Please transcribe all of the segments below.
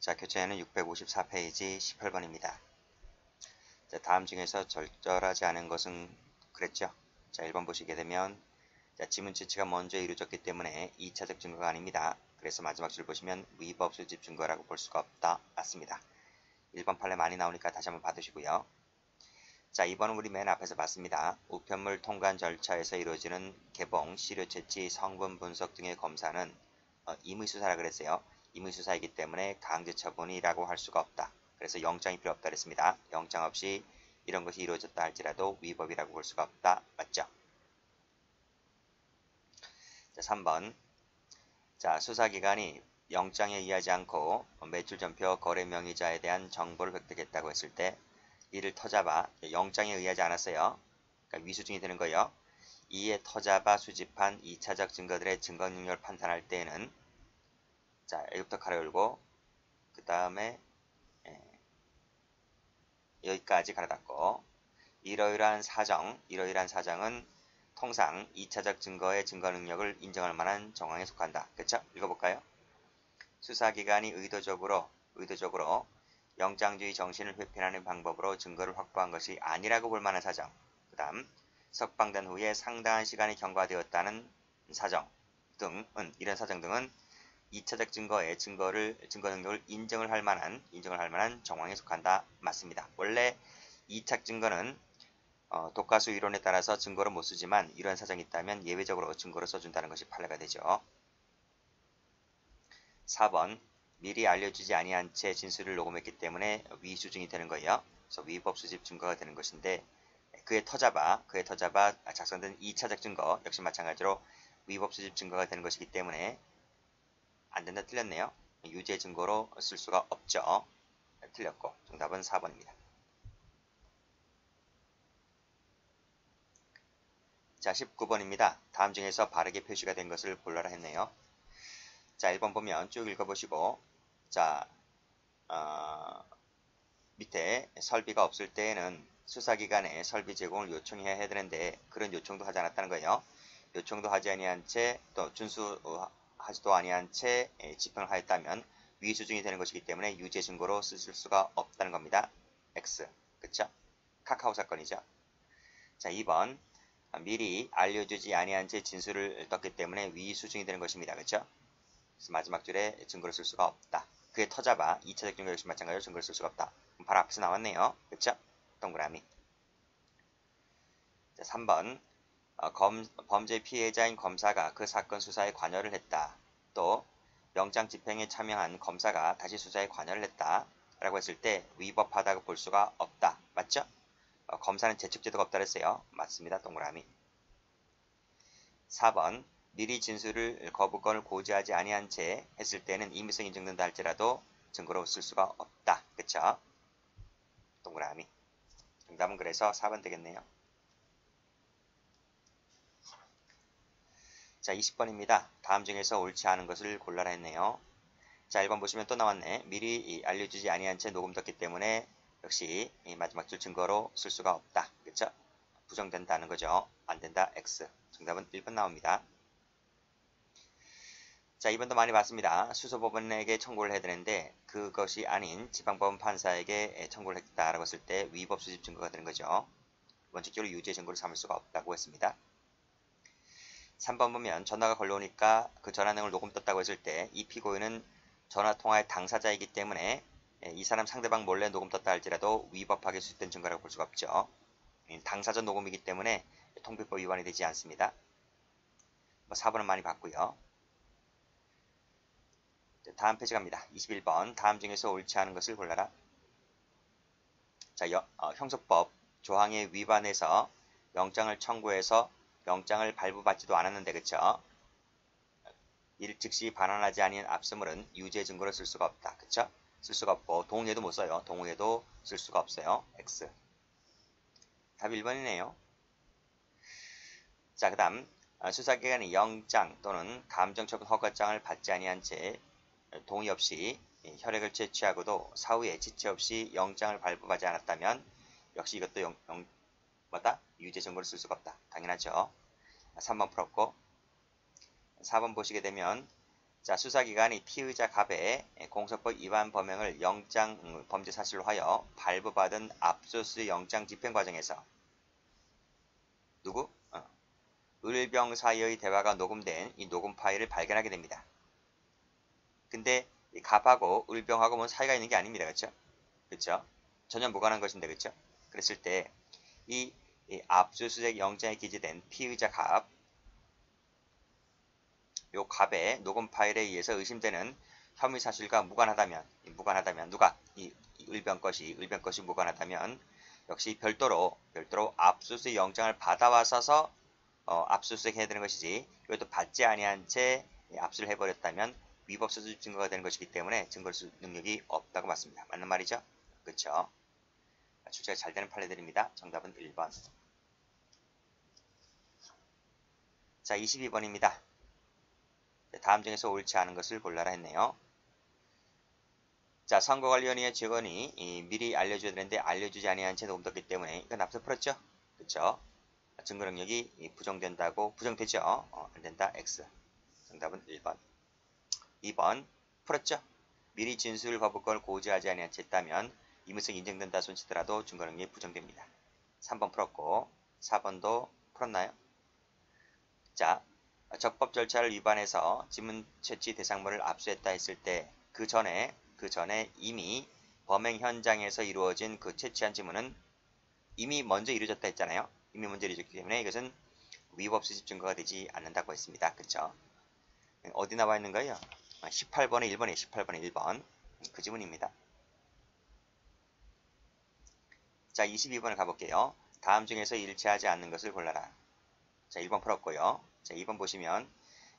자, 교재에는 654페이지 18번입니다. 자, 다음 중에서 절절하지 않은 것은 그랬죠. 자, 1번 보시게 되면 자, 지문 채취가 먼저 이루어졌기 때문에 2차적 증거가 아닙니다. 그래서 마지막 줄 보시면 위법 수집 증거라고 볼 수가 없다. 맞습니다. 1번 판례 많이 나오니까 다시 한번 봐두시고요. 자, 2번은 우리 맨 앞에서 봤습니다. 우편물 통관 절차에서 이루어지는 개봉, 시료 채취, 성분 분석 등의 검사는 임의수사라 그랬어요. 임의수사이기 때문에 강제처분이라고 할 수가 없다. 그래서 영장이 필요 없다 그랬습니다. 영장 없이 이런 것이 이루어졌다 할지라도 위법이라고 볼 수가 없다. 맞죠? 자, 3번. 자, 수사기관이 영장에 의하지 않고 매출전표 거래명의자에 대한 정보를 획득했다고 했을 때 이를 터잡아 영장에 의하지 않았어요. 그러니까 위수증이 되는 거예요. 이에 터잡아 수집한 2차적 증거들의 증거 능력을 판단할 때에는 자, 여기부터 가로 열고 그 다음에 여기까지 가로 닫고 이러이러한 사정은 통상 2차적 증거의 증거 능력을 인정할 만한 정황에 속한다. 그쵸? 읽어볼까요? 수사기관이 의도적으로 영장주의 정신을 회피하는 방법으로 증거를 확보한 것이 아니라고 볼 만한 사정. 그 다음 석방된 후에 상당한 시간이 경과되었다는 사정 등은 이런 사정 등은 2차적 증거의 증거 능력을 인정을 할 만한 정황에 속한다. 맞습니다. 원래 2차 증거는 독과수 이론에 따라서 증거로 못 쓰지만 이런 사정이 있다면 예외적으로 증거로 써준다는 것이 판례가 되죠. 4번 미리 알려주지 아니한 채 진술을 녹음했기 때문에 위수증이 되는 거예요. 그래서 위법 수집 증거가 되는 것인데 그에 터잡아 작성된 2차적 증거 역시 마찬가지로 위법 수집 증거가 되는 것이기 때문에 안 된다 틀렸네요. 유죄 증거로 쓸 수가 없죠. 틀렸고 정답은 4번입니다. 자, 19번입니다. 다음 중에서 바르게 표시가 된 것을 골라라 했네요. 자, 1번 보면 쭉 읽어보시고 자, 밑에 설비가 없을 때에는 수사기관에 설비 제공을 요청해야 되는데 그런 요청도 하지 않았다는 거예요. 요청도 하지 아니한 채 또 준수하지도 아니한 채 집행을 하였다면 위수증이 되는 것이기 때문에 유죄 증거로 쓸 수가 없다는 겁니다. X. 그쵸? 카카오 사건이죠. 자, 2번 미리 알려주지 아니한 채 진술을 떴기 때문에 위수증이 되는 것입니다. 그쵸? 그래서 마지막 줄에 증거를 쓸 수가 없다. 그에 터잡아 2차적 증거 역시 마찬가지로 증거를 쓸 수가 없다. 바로 앞에서 나왔네요. 그쵸? 동그라미. 자, 3번 범죄 피해자인 검사가 그 사건 수사에 관여를 했다. 또 영장 집행에 참여한 검사가 다시 수사에 관여를 했다. 라고 했을 때 위법하다고 볼 수가 없다. 맞죠? 검사는 재측제도가 없다 그랬어요. 맞습니다. 동그라미. 4번 미리 진술을 거부권을 고지하지 아니한 채 했을 때는 임의성이 인정된다 할지라도 증거로 쓸 수가 없다. 그쵸? 동그라미. 정답은 그래서 4번 되겠네요. 자, 20번입니다. 다음 중에서 옳지 않은 것을 골라라 했네요. 자, 1번 보시면 또 나왔네. 미리 알려주지 아니한 채 녹음떴기 때문에 역시 마지막 줄 증거로 쓸 수가 없다. 그쵸? 부정된다는 거죠. 안 된다. X. 정답은 1번 나옵니다. 자, 2번도 많이 봤습니다. 수소법원에게 청구를 해야 되는데 그것이 아닌 지방법원 판사에게 청구를 했다라고 했을 때 위법 수집 증거가 되는 거죠. 원칙적으로 유죄 증거를 삼을 수가 없다고 했습니다. 3번 보면 전화가 걸려오니까 그 전화 내용을 녹음 떴다고 했을 때 이 피고인은 전화통화의 당사자이기 때문에 이 사람 상대방 몰래 녹음 떴다 할지라도 위법하게 수집된 증거라고 볼 수가 없죠. 당사자 녹음이기 때문에 통비법 위반이 되지 않습니다. 4번은 많이 봤고요. 다음 페이지 갑니다. 21번 다음 중에서 옳지 않은 것을 골라라. 자, 형소법 조항에 위반해서 영장을 청구해서 영장을 발부받지도 않았는데 그쵸? 이를 즉시 반환하지 아니한 압수물은 유죄 증거로 쓸 수가 없다. 그쵸? 쓸 수가 없고 동의에도 못 써요. 동의에도 쓸 수가 없어요. X. 답이 1번이네요. 자, 그 다음 수사기관이 영장 또는 감정처분 허가장을 받지 아니한 채 동의 없이 혈액을 채취하고도 사후에 지체 없이 영장을 발부하지 않았다면 역시 이것도 유죄 증거를 쓸 수가 없다. 당연하죠. 3번 풀었고 4번 보시게 되면 자, 수사기관이 피의자 갑의 공소법 위반 범행을 영장 범죄 사실로 하여 발부받은 압수수색 영장 집행 과정에서 누구? 을병 사이의 대화가 녹음된 이 녹음 파일을 발견하게 됩니다. 근데 이 갑하고 을병하고 뭐 사이가 있는 게 아닙니다. 그렇죠? 그렇죠? 전혀 무관한 것인데 그렇죠? 그랬을 때 이 압수수색 영장에 기재된 피의자 갑, 요 갑의 녹음 파일에 의해서 의심되는 혐의 사실과 무관하다면 누가 이 을병 것이 무관하다면 역시 별도로 압수수색 영장을 받아와서서 압수수색 해야 되는 것이지 이것도 받지 아니한 채 압수를 해버렸다면 위법 수집 증거가 되는 것이기 때문에 증거 수 능력이 없다고 맞습니다. 맞는 말이죠? 그렇죠? 출제가 잘 되는 판례들입니다. 정답은 1번. 자, 22번입니다. 다음 중에서 옳지 않은 것을 골라라 했네요. 자, 선거관리위원회 직원이 미리 알려줘야 되는데 알려주지 아니한 채 녹음됐기 때문에 이건 앞서 풀었죠? 그쵸? 증거 능력이 부정되죠? 안된다. X. 정답은 1번. 2번 풀었죠? 미리 진술 거부권을 고지하지 아니한 채 했다면 임의성이 인정된다 손치더라도 증거 능력이 부정됩니다. 3번 풀었고 4번도 풀었나요? 자, 적법 절차를 위반해서 지문 채취 대상물을 압수했다 했을 때 그 전에 이미 범행 현장에서 이루어진 그 채취한 지문은 이미 먼저 이루어졌다 했잖아요. 이미 먼저 이루어졌기 때문에 이것은 위법 수집 증거가 되지 않는다고 했습니다. 그쵸? 어디 나와 있는 거예요? 18번에 1번이에요. 18번에 1번. 그 지문입니다. 자, 22번을 가볼게요. 다음 중에서 일치하지 않는 것을 골라라. 자, 1번 풀었고요. 자, 2번 보시면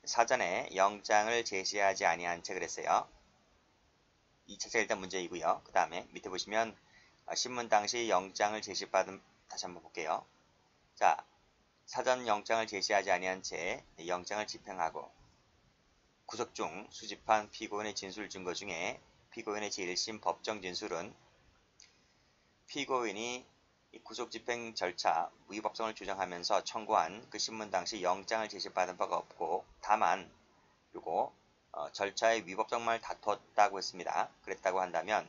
사전에 영장을 제시하지 아니한 채 그랬어요. 이 자체가 일단 문제이고요. 그 다음에 밑에 보시면 신문 당시 영장을 제시받은 다시 한번 볼게요. 자, 사전 영장을 제시하지 아니한 채 영장을 집행하고 구속 중 수집한 피고인의 진술 증거 중에 피고인의 제1심 법정 진술은 피고인이 구속 집행 절차 위법성을 주장하면서 청구한 그 신문 당시 영장을 제시받은 바가 없고 다만 그리고 절차의 위법성만 다투었다고 했습니다. 그랬다고 한다면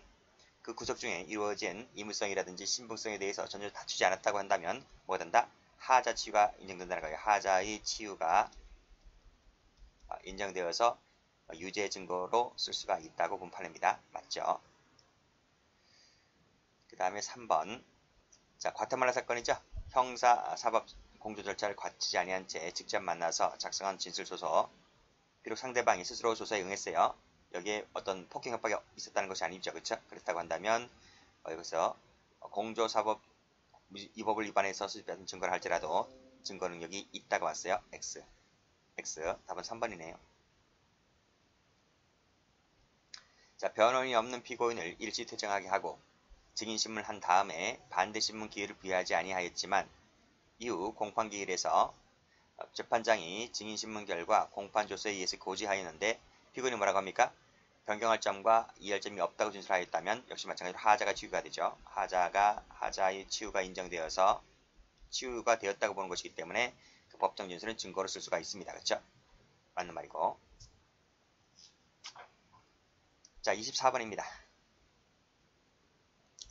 그 구속 중에 이루어진 의무성이라든지 신분성에 대해서 전혀 다투지 않았다고 한다면 뭐가 된다? 하자 치유가 인정된다는 거예요. 하자의 치유가 인정되어서 유죄 증거로 쓸 수가 있다고 본 판례입니다. 맞죠? 그 다음에 3번. 자, 과테말라 사건이죠. 형사 사법 공조 절차를 거치지 아니한 채 직접 만나서 작성한 진술서서 비록 상대방이 스스로 조사에 응했어요. 여기에 어떤 폭행 협박이 있었다는 것이 아니죠. 그렇죠? 그렇다고 한다면 여기서 공조사법 위법을 위반해서 수집받은 증거를 할지라도 증거 능력이 있다고 왔어요. X. 답은 3번이네요. 자, 변호인이 없는 피고인을 일시 퇴정하게 하고 증인신문을 한 다음에 반대신문 기회를 부여하지 아니하였지만 이후 공판기일에서 재판장이 증인신문 결과 공판조서에 의해서 고지하였는데 피고인이 뭐라고 합니까? 변경할 점과 이해할 점이 없다고 진술하였다면 역시 마찬가지로 하자가 치유가 되죠. 하자의 치유가 인정되어서 치유가 되었다고 보는 것이기 때문에 그 법정 진술은 증거로 쓸 수가 있습니다. 그렇죠? 맞는 말이고. 자, 24번입니다.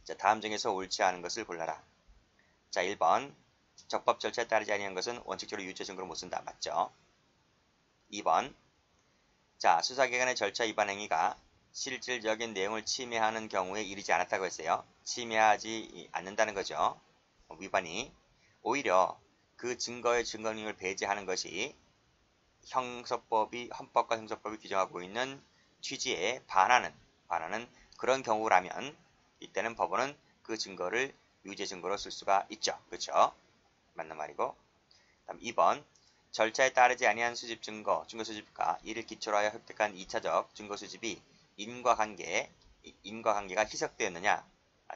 자, 다음 중에서 옳지 않은 것을 골라라. 자, 1번. 적법 절차에 따르지 아니한 것은 원칙적으로 유죄 증거로 못 쓴다. 맞죠? 2번. 자, 수사기관의 절차 위반 행위가 실질적인 내용을 침해하는 경우에 이르지 않았다고 했어요. 침해하지 않는다는 거죠. 위반이. 오히려 그 증거의 증거 능력을 배제하는 것이 헌법과 형사법이 규정하고 있는 취지에 반하는 그런 경우라면 이때는 법원은 그 증거를 유죄 증거로 쓸 수가 있죠. 그렇죠? 맞는 말이고. 다음 2번. 절차에 따르지 아니한 수집 증거 수집과 이를 기초로 하여 획득한 2차적 증거 수집이 인과관계가 희석되었느냐,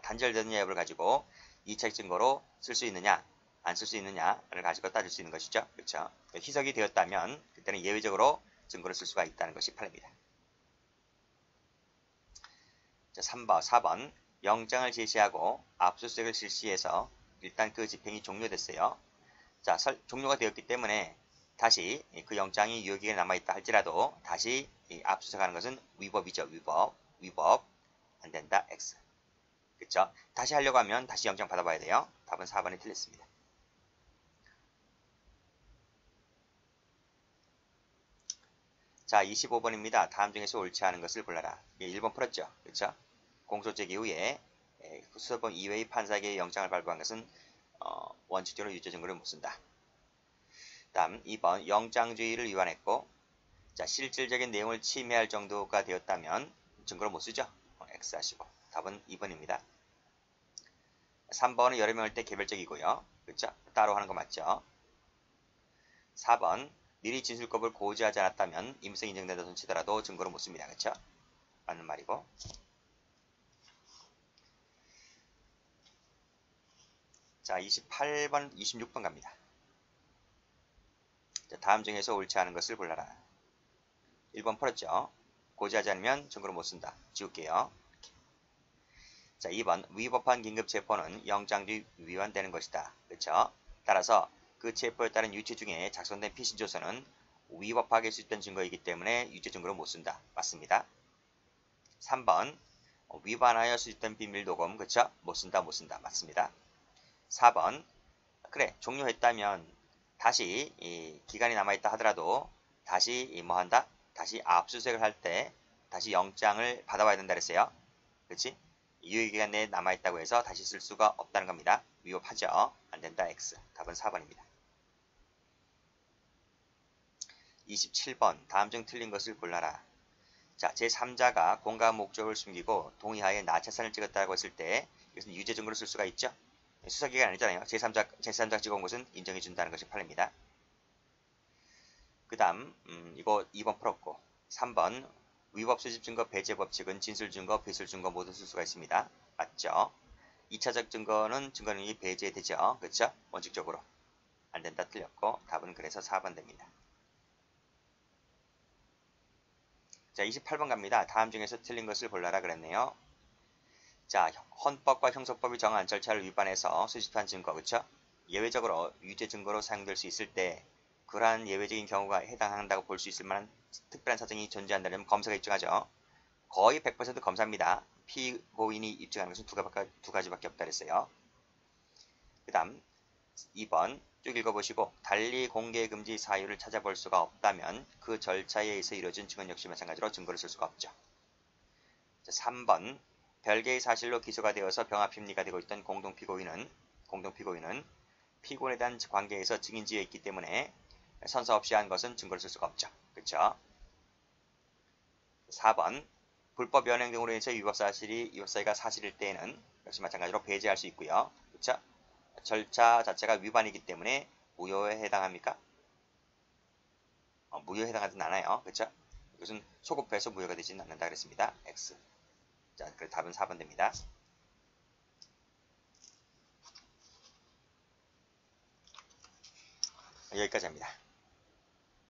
단절되느냐 여부를 가지고 2차적 증거로 쓸 수 있느냐, 안 쓸 수 있느냐를 가지고 따질 수 있는 것이죠. 그렇죠? 희석이 되었다면 그때는 예외적으로 증거를 쓸 수가 있다는 것이 판례입니다. 자, 4번. 영장을 제시하고 압수수색을 실시해서 일단 그 집행이 종료됐어요. 자, 종료가 되었기 때문에 다시 그 영장이 유효기간에 남아있다 할지라도 다시 압수수색하는 것은 위법이죠. 위법 안 된다. X. 그쵸? 다시 하려고 하면 다시 영장 받아봐야 돼요. 답은 4번이 틀렸습니다. 자, 25번입니다. 다음 중에서 옳지 않은 것을 골라라. 1번 풀었죠? 그쵸? 공소제기 후에 수사범 이외의 판사에게 영장을 발부한 것은 원칙적으로 유죄 증거를 못 쓴다. 다음 2번 영장주의를 위반했고 자, 실질적인 내용을 침해할 정도가 되었다면 증거를 못 쓰죠. X 하시고 답은 2번입니다. 3번은 여러 명일 때 개별적이고요. 그렇죠? 따로 하는 거 맞죠? 4번 미리 진술법을 고지하지 않았다면 임의성 인정된다 손 치더라도 증거를 못 씁니다. 그렇죠? 맞는 말이고. 자, 28번, 26번 갑니다. 자, 다음 중에서 옳지 않은 것을 골라라. 1번 풀었죠? 고지하지 않으면 증거를 못 쓴다. 지울게요. 자, 2번 위법한 긴급체포는 영장주의 위반되는 것이다. 그렇죠? 따라서 그 체포에 따른 유체 중에 작성된 피신조서는 위법하게 수집된 증거이기 때문에 유체 증거를 못 쓴다. 맞습니다. 3번 위반하여 수집된 비밀도금 그쵸? 못 쓴다. 맞습니다. 4번 그래 종료했다면 다시 기간이 남아있다 하더라도 다시 뭐 한다? 다시 압수수색을 할 때 다시 영장을 받아와야 된다 그랬어요. 그렇지? 유효기간 내에 남아있다고 해서 다시 쓸 수가 없다는 겁니다. 위법하죠? 안된다. X. 답은 4번입니다. 27번 다음 중 틀린 것을 골라라. 자, 제3자가 공감 목적을 숨기고 동의하에 나차산을 찍었다고 했을 때 이것은 유죄 증거로 쓸 수가 있죠. 수사기간 아니잖아요. 제3자 찍어온 것은 인정해준다는 것이 판례입니다. 그 다음 이거 2번 풀었고 3번 위법 수집 증거 배제 법칙은 진술 증거, 배술 증거 모두 쓸 수가 있습니다. 맞죠? 2차적 증거는 증거능력이 배제되죠. 그렇죠? 원칙적으로. 안 된다 틀렸고 답은 그래서 4번 됩니다. 자, 28번 갑니다. 다음 중에서 틀린 것을 골라라 그랬네요. 자, 헌법과 형사법이 정한 절차를 위반해서 수집한 증거, 그쵸? 예외적으로 유죄 증거로 사용될 수 있을 때 그러한 예외적인 경우가 해당한다고 볼 수 있을 만한 특별한 사정이 존재한다면 검사가 입증하죠. 거의 100% 검사입니다. 피고인이 입증하는 것은 두 가지밖에 없다 그랬어요. 그 다음 2번 쭉 읽어보시고 달리 공개금지 사유를 찾아볼 수가 없다면 그 절차에 의해서 이루어진 증언 역시 마찬가지로 증거를 쓸 수가 없죠. 3번 별개의 사실로 기소가 되어서 병합심리가 되고 있던 공동피고인은 피고인에 대한 관계에서 증인지에 있기 때문에 선서 없이 한 것은 증거를 쓸 수가 없죠. 그렇죠? 4번 불법 연행 등으로 인해서 위법사유가 사실일 때에는 역시 마찬가지로 배제할 수 있고요. 그렇죠? 절차 자체가 위반이기 때문에 무효에 해당합니까? 무효에 해당하진 않아요. 그렇죠? 이것은 소급해서 무효가 되지는 않는다 그랬습니다. X. 자, 그 답은 4번 됩니다. 여기까지 합니다.